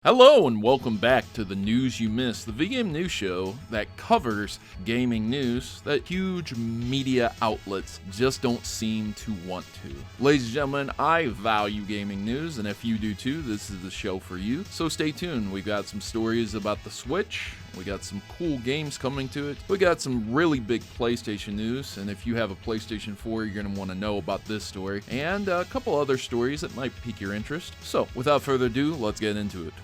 Hello and welcome back to the News You Missed, the VGame news show that covers gaming news that huge media outlets just don't seem to want to. Ladies and gentlemen, I value gaming news, and if you do too, this is the show for you. So stay tuned. We've got some stories about the Switch. We got some cool games coming to it. We got some really big PlayStation news, and if you have a PlayStation 4, you're going to want to know about this story, and a couple other stories that might pique your interest. So, without further ado, let's get into it.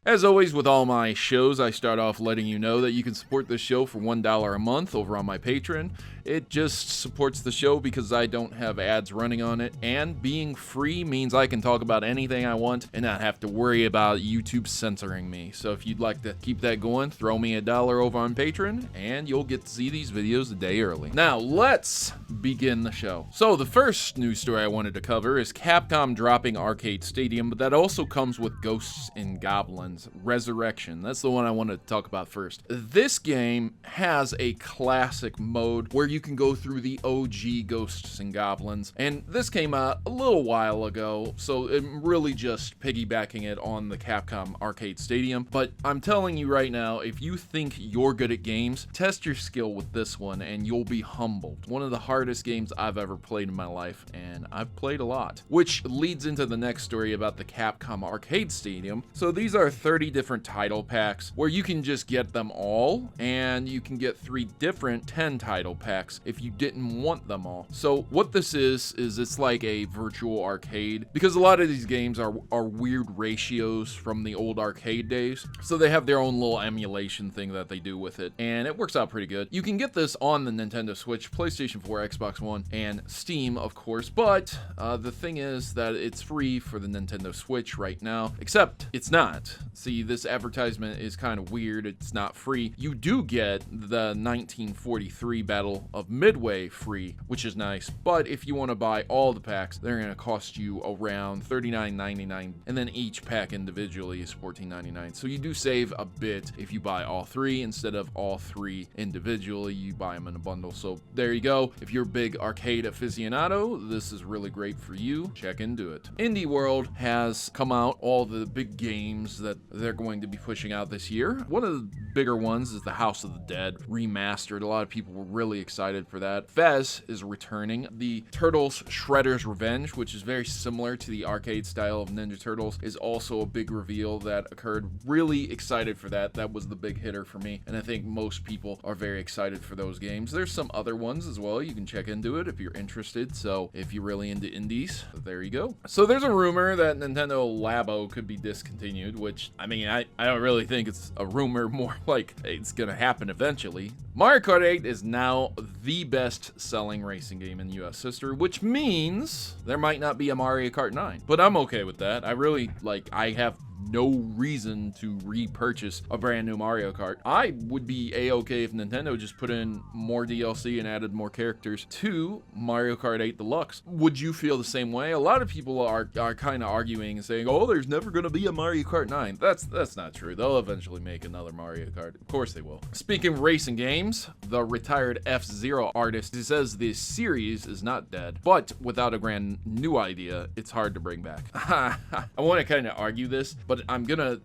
As always with all my shows, I start off letting you know that you can support this show for $1 a month over on my Patreon. It just supports the show because I don't have ads running on it, and being free means I can talk about anything I want and not have to worry about YouTube censoring me. So if you'd like to keep that going, throw me $1 over on Patreon, and you'll get to see these videos a day early. Now, let's begin the show. So the first news story I wanted to cover is Capcom dropping Arcade Stadium, but that also comes with Ghosts and Goblins Resurrection. That's the one I wanted to talk about first. This game has a classic mode where you can go through the OG Ghosts and Goblins, and this came out a little while ago, so I'm really just piggybacking it on the Capcom Arcade Stadium. But I'm telling you right now, if you think you're good at games, test your skill with this one and you'll be humbled. One of the hardest games I've ever played in my life, and I've played a lot. Which leads into the next story about the Capcom Arcade Stadium. So these are 30 different title packs where you can just get them all, and you can get 3 different 10 title packs if you didn't want them all. So what this is it's like a virtual arcade, because a lot of these games are weird ratios from the old arcade days. So they have their own little emulation thing that they do with it, and it works out pretty good. You can get this on the Nintendo Switch, PlayStation 4, Xbox One, and Steam, of course, but the thing is that it's free for the Nintendo Switch right now, except it's not. See, this advertisement is kind of weird. It's not free. You do get the 1943 Battle of Midway free, which is nice, but if you want to buy all the packs, they're going to cost you around $39.99, and then each pack individually is $14.99. So you do save a bit if you buy all 3 instead of all 3 individually. You buy them in a bundle. So there you go. If you're a big arcade aficionado, this is really great for you. Check into it. Indie World has come out, all the big games that they're going to be pushing out this year. One of the bigger ones is the House of the Dead remastered. A lot of people were really excited for that. Fez is returning. The Turtles Shredder's Revenge, which is very similar to the arcade style of Ninja Turtles, is also a big reveal that occurred. Really excited for that. That was the big hitter for me, and I think most people are very excited for those games. There's some other ones as well. You can check into it if you're interested. So if you're really into indies, there you go. So there's a rumor that Nintendo Labo could be discontinued, which, I mean, I don't really think it's a rumor, more like it's gonna happen eventually. Mario Kart 8 is now the best-selling racing game in US history, which means there might not be a Mario Kart 9. But I'm okay with that. I have no reason to repurchase a brand new Mario Kart. I would be a-okay if Nintendo just put in more DLC and added more characters to Mario Kart 8 Deluxe. Would you feel the same way? A lot of people are kind of arguing and saying, oh, there's never going to be a Mario Kart 9. That's not true. They'll eventually make another Mario Kart. Of course they will. Speaking of racing games, the retired F-Zero artist says the series is not dead, but without a brand new idea, it's hard to bring back. I want to kind of argue this, but I'm gonna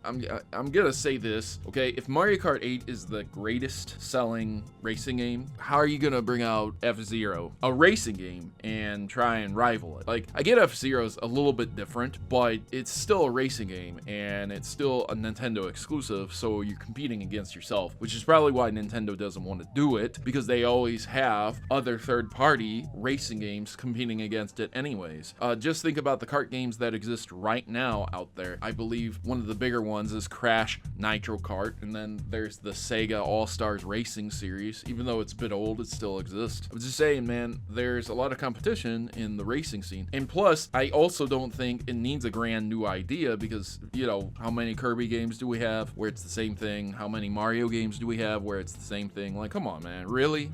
say this, okay? If Mario Kart 8 is the greatest selling racing game, how are you gonna bring out F-Zero, a racing game, and try and rival it? Like, I get F-Zero's a little bit different, but it's still a racing game, and it's still a Nintendo exclusive, so you're competing against yourself, which is probably why Nintendo doesn't want to do it, because they always have other third-party racing games competing against it anyways. Just think about the kart games that exist right now out there. I believe one of the bigger ones is Crash Nitro Kart, and then there's the Sega All-Stars Racing series. Even though it's a bit old, it still exists. I was just saying, man, there's a lot of competition in the racing scene. And plus, I also don't think it needs a brand new idea, because, you know, how many Kirby games do we have where it's the same thing? How many Mario games do we have where it's the same thing? Like, come on, man. Really,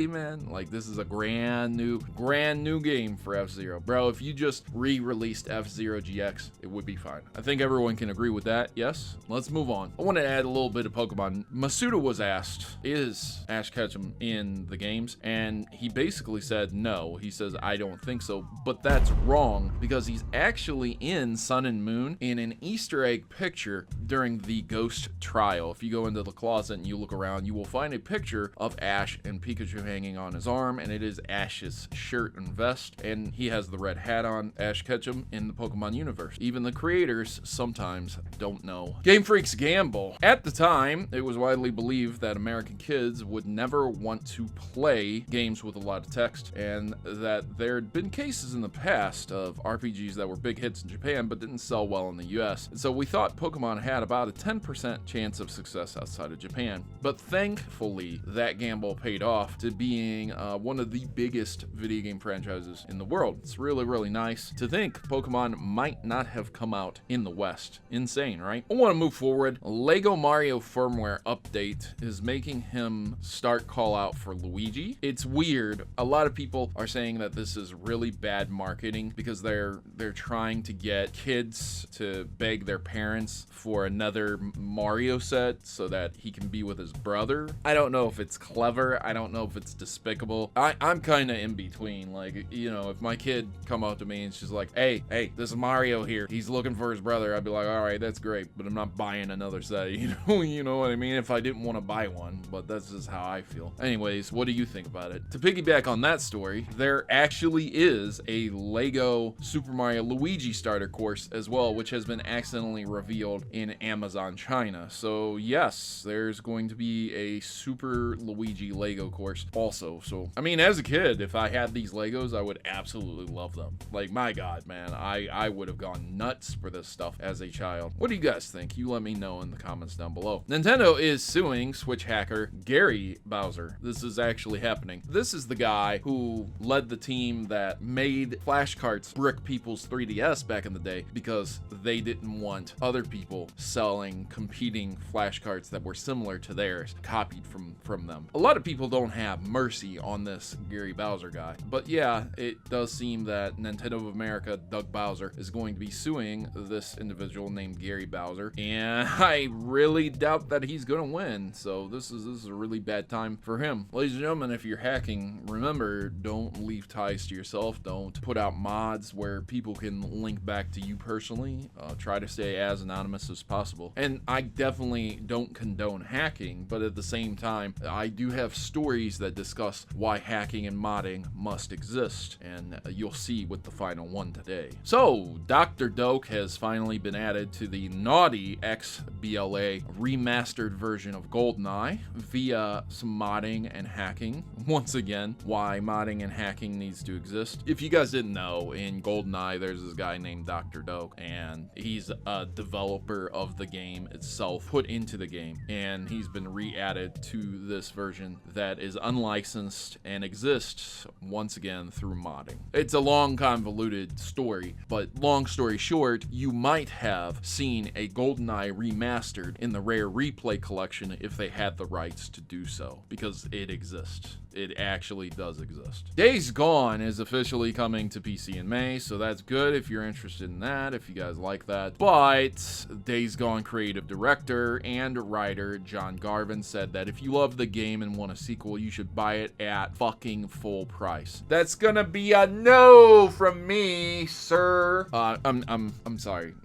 man? Like, this is a brand new game for F-Zero. Bro, if you just re-released F-Zero GX, it would be fine. I think everyone can agree with that, yes? Let's move on. I want to add a little bit of Pokemon. Masuda was asked, is Ash Ketchum in the games? And he basically said no. He says, I don't think so. But that's wrong, because he's actually in Sun and Moon in an Easter egg picture during the Ghost trial. If you go into the closet and you look around, you will find a picture of Ash and Pikachu hanging on his arm, and it is Ash's shirt and vest, and he has the red hat on, Ash Ketchum, in the Pokemon universe. Even the creators sometimes don't know. Game Freak's Gamble. At the time, it was widely believed that American kids would never want to play games with a lot of text, and that there had been cases in the past of RPGs that were big hits in Japan but didn't sell well in the US. And so we thought Pokemon had about a 10% chance of success outside of Japan. But thankfully, that gamble paid off to being one of the biggest video game franchises in the world. It's really, really nice to think Pokemon might not have come out in the West. Insane, right? I want to move forward. Lego Mario firmware update is making him start call out for Luigi. It's weird. A lot of people are saying that this is really bad marketing because they're trying to get kids to beg their parents for another Mario set so that he can be with his brother. I don't know if it's clever. I don't know if it's despicable. I'm kind of in between. Like, you know, if my kid come up to me and she's like, hey, this is Mario here. He's looking for his brother. I'd be like, all right, that's great, but I'm not buying another set. You know what I mean? If I didn't want to buy one, but that's just how I feel. Anyways, what do you think about it? To piggyback on that story, there actually is a Lego Super Mario Luigi starter course as well, which has been accidentally revealed in Amazon China. So yes, there's going to be a Super Luigi Lego course also. So, I mean, as a kid, if I had these Legos, I would absolutely love them. Like, my God, man, I would have gone nuts for this stuff as a child. What do you guys think? You let me know in the comments down below. Nintendo is suing Switch hacker Gary Bowser. This is actually happening. This is the guy who led the team that made flashcards brick people's 3DS back in the day because they didn't want other people selling competing flashcards that were similar to theirs, copied from them. A lot of people don't have mercy on this Gary Bowser guy, but yeah, it does seem that Nintendo of America, Doug Bowser, is going to be suing this individual named Gary Bowser, and I really doubt that he's gonna win. So this is a really bad time for him. Ladies and gentlemen, if you're hacking, remember, don't leave ties to yourself. Don't put out mods where people can link back to you personally. Try to stay as anonymous as possible. And I definitely don't condone hacking, but at the same time, I do have stories that discuss why hacking and modding must exist, and you'll see with the final one today. So, Dr. Doke has finally been added to the naughty XBLA remastered version of Goldeneye via some modding and hacking. Once again, why modding and hacking needs to exist. If you guys didn't know, in Goldeneye, there's this guy named Dr. Doke, and he's a developer of the game itself, put into the game, and he's been re-added to this version that is unlicensed and exists once again through modding. It's a long, convoluted story, but long story short, you might have seen a Goldeneye remastered in the Rare Replay collection if they had the rights to do so, because it exists. It actually does exist. Days Gone is officially coming to PC in May, so that's good if you're interested in that, if you guys like that. But Days Gone creative director and writer John Garvin said that if you love the game and want a sequel, you should buy it at fucking full price. That's gonna be a no from me, sir. I'm sorry.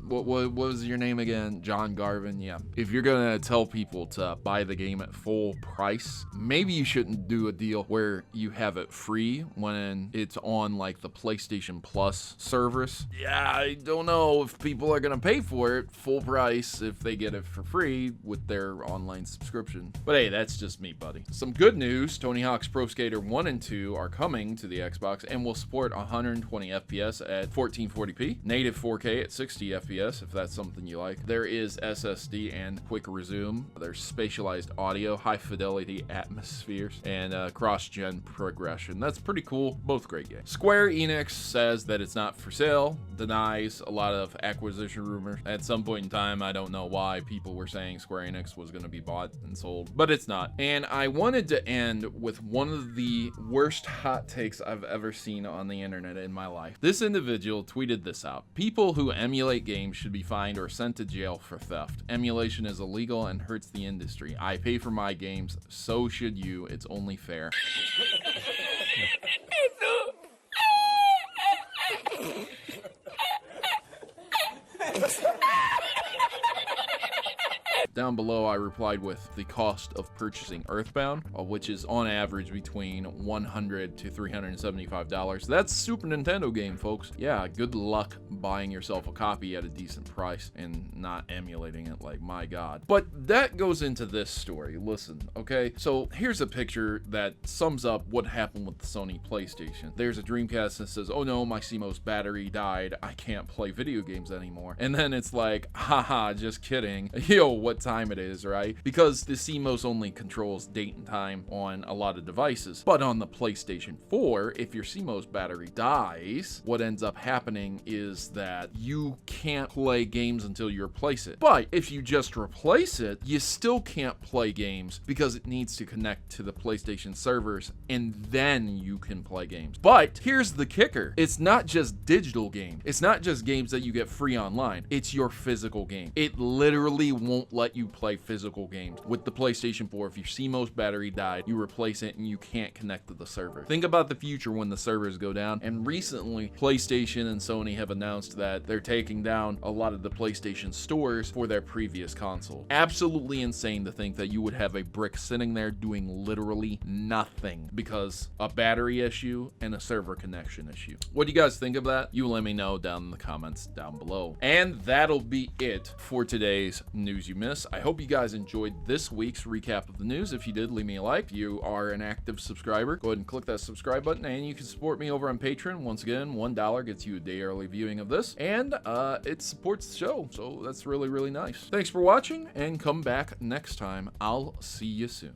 What was your name again? John Garvin. Yeah. If you're gonna tell people to buy the game at full price, maybe you shouldn't do a deal where you have it free when it's on like the PlayStation Plus service. Yeah, I don't know if people are gonna pay for it full price if they get it for free with their online subscription. But hey, that's just me, buddy. Some good news, Tony Hawk's Pro Skater 1 and 2 are coming to the Xbox and will support 120 FPS at 1440p, native 4K at 60 FPS if that's something you like. There is SSD and quick resume. There's spatialized audio, high fidelity atmospheres, and cross-gen progression. That's pretty cool. Both great games. Square Enix says that it's not for sale, denies a lot of acquisition rumors. At some point in time, I don't know why people were saying Square Enix was going to be bought and sold, but it's not. And I wanted to end with one of the worst hot takes I've ever seen on the internet in my life. This individual tweeted this out. People who emulate games should be fined or sent to jail for theft. Emulation is illegal and hurts the industry. I pay for my games, so should you. It's only fair. Down below, I replied with the cost of purchasing Earthbound, which is on average between $100 to $375. That's a Super Nintendo game, folks. Yeah, good luck buying yourself a copy at a decent price and not emulating it, like, my God. But that goes into this story. Listen, okay? So here's a picture that sums up what happened with the Sony PlayStation. There's a Dreamcast that says, oh no, my CMOS battery died. I can't play video games anymore. And then it's like, haha, just kidding. Yo, what time it is, right? Because the CMOS only controls date and time on a lot of devices. But on the PlayStation 4, if your CMOS battery dies, what ends up happening is that you can't play games until you replace it. But if you just replace it, you still can't play games because it needs to connect to the PlayStation servers, and then you can play games. But here's the kicker. It's not just digital games. It's not just games that you get free online. It's your physical game. It literally won't let you play physical games. With the PlayStation 4, if your CMOS battery died, you replace it and you can't connect to the server. Think about the future when the servers go down. And recently, PlayStation and Sony have announced that they're taking down a lot of the PlayStation stores for their previous console. Absolutely insane to think that you would have a brick sitting there doing literally nothing because a battery issue and a server connection issue. What do you guys think of that? You let me know down in the comments down below. And that'll be it for today's News You Missed. I hope you guys enjoyed this week's recap of the news. If you did, leave me a like. If you are an active subscriber, go ahead and click that subscribe button, and you can support me over on Patreon. Once again, $1 gets you a day early viewing of this, and it supports the show, so that's really, really nice. Thanks for watching, and come back next time. I'll see you soon.